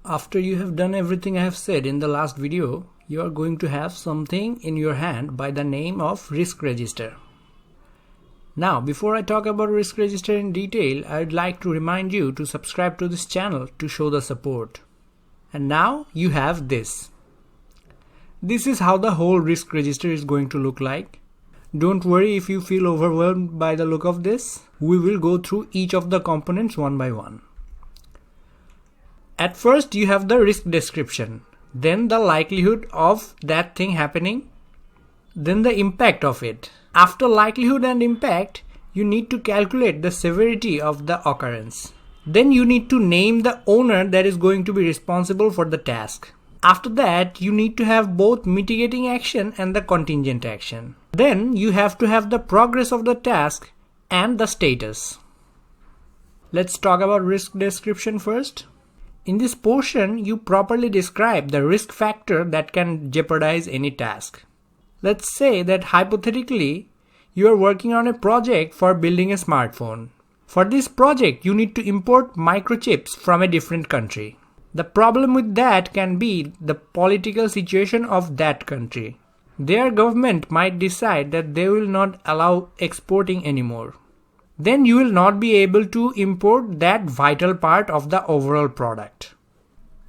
After you have done everything I have said in the last video, you are going to have something in your hand by the name of risk register. Now, before I talk about risk register in detail, I would like to remind you to subscribe to this channel to show the support. And now you have this. This is how the whole risk register is going to look like. Don't worry if you feel overwhelmed by the look of this. We will go through each of the components one by one. At first you have the risk description, then the likelihood of that thing happening, then the impact of it. After likelihood and impact, you need to calculate the severity of the occurrence. Then you need to name the owner that is going to be responsible for the task. After that, you need to have both mitigating action and the contingent action. Then you have to have the progress of the task and the status. Let's talk about risk description first. In this portion, you properly describe the risk factor that can jeopardize any task. Let's say that hypothetically, you are working on a project for building a smartphone. For this project, you need to import microchips from a different country. The problem with that can be the political situation of that country. Their government might decide that they will not allow exporting anymore. Then you will not be able to import that vital part of the overall product.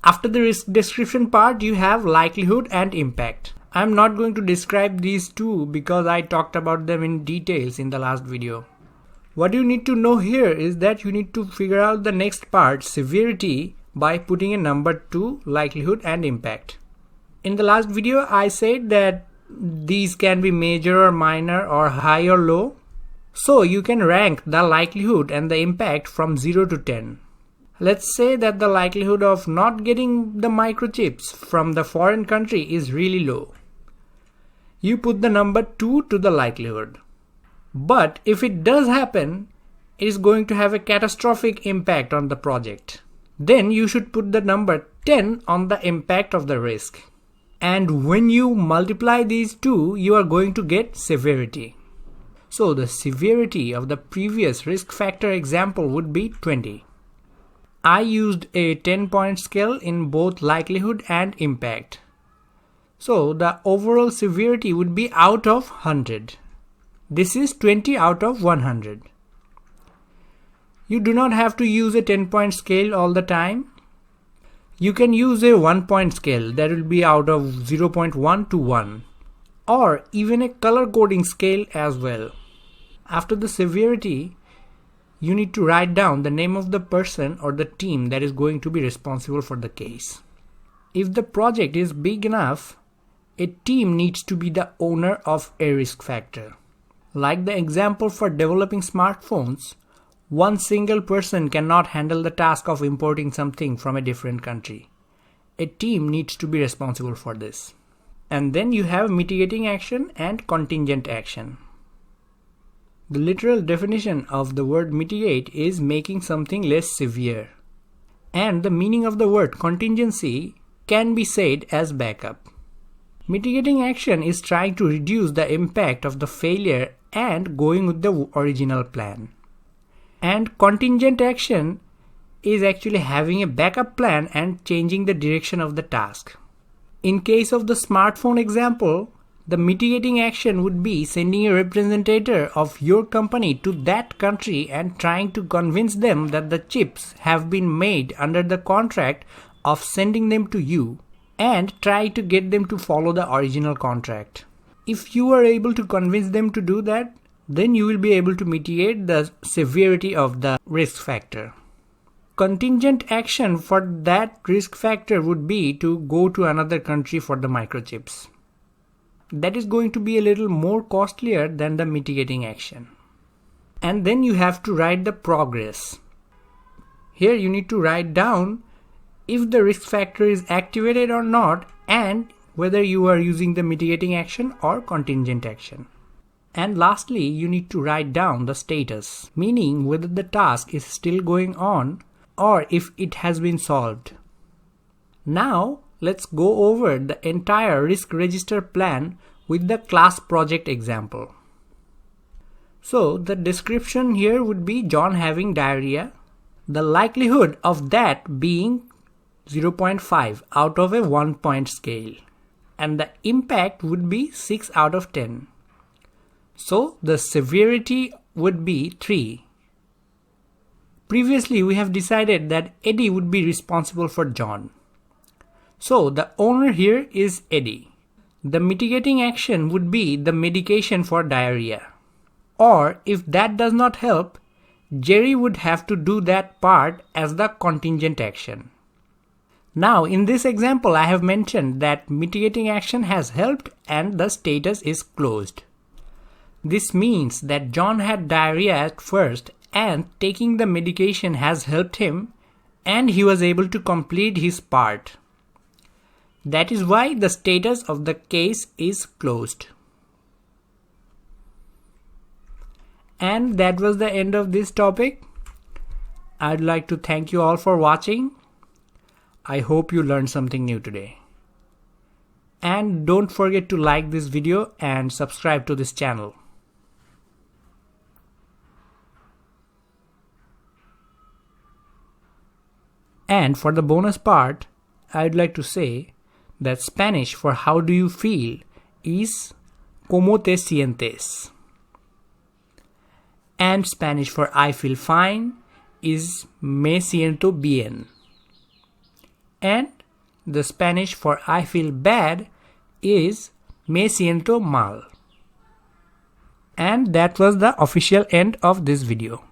After the risk description part, you have likelihood and impact. I am not going to describe these two because I talked about them in details in the last video. What you need to know here is that you need to figure out the next part, severity, by putting a number to likelihood and impact. In the last video, I said that these can be major or minor or high or low. So you can rank the likelihood and the impact from 0 to 10. Let's say that the likelihood of not getting the microchips from the foreign country is really low. You put the number 2 to the likelihood. But if it does happen, it is going to have a catastrophic impact on the project. Then you should put the number 10 on the impact of the risk. And when you multiply these two, you are going to get severity. So the severity of the previous risk factor example would be 20. I used a 10-point scale in both likelihood and impact. So the overall severity would be out of 100. This is 20 out of 100. You do not have to use a 10-point scale all the time. You can use a 1-point scale that will be out of 0.1 to 1, or even a color coding scale as well. After the severity, you need to write down the name of the person or the team that is going to be responsible for the case. If the project is big enough, a team needs to be the owner of a risk factor. Like the example for developing smartphones, one single person cannot handle the task of importing something from a different country. A team needs to be responsible for this. And then you have mitigating action and contingent action. The literal definition of the word mitigate is making something less severe. And the meaning of the word contingency can be said as backup. Mitigating action is trying to reduce the impact of the failure and going with the original plan. And contingent action is actually having a backup plan and changing the direction of the task. In case of the smartphone example, the mitigating action would be sending a representative of your company to that country and trying to convince them that the chips have been made under the contract of sending them to you, and try to get them to follow the original contract. If you are able to convince them to do that, then you will be able to mitigate the severity of the risk factor. Contingent action for that risk factor would be to go to another country for the microchips. That is going to be a little more costlier than the mitigating action. And then you have to write the progress. Here you need to write down if the risk factor is activated or not, and whether you are using the mitigating action or contingent action. And lastly, you need to write down the status, meaning whether the task is still going on or if it has been solved. Now, let's go over the entire risk register plan with the class project example. So the description here would be John having diarrhea. The likelihood of that being 0.5 out of a 1-point scale, and the impact would be 6 out of 10. So the severity would be 3. Previously we have decided that Eddie would be responsible for John. So the owner here is Eddie. The mitigating action would be the medication for diarrhea. Or if that does not help, Jerry would have to do that part as the contingent action. Now in this example I have mentioned that mitigating action has helped and the status is closed. This means that John had diarrhea at first and taking the medication has helped him and he was able to complete his part. That is why the status of the case is closed. And that was the end of this topic. I'd like to thank you all for watching. I hope you learned something new today. And don't forget to like this video and subscribe to this channel. And for the bonus part, I'd like to say that Spanish for how do you feel is ¿Cómo te sientes? And Spanish for I feel fine is Me siento bien. And the Spanish for I feel bad is Me siento mal. And that was the official end of this video.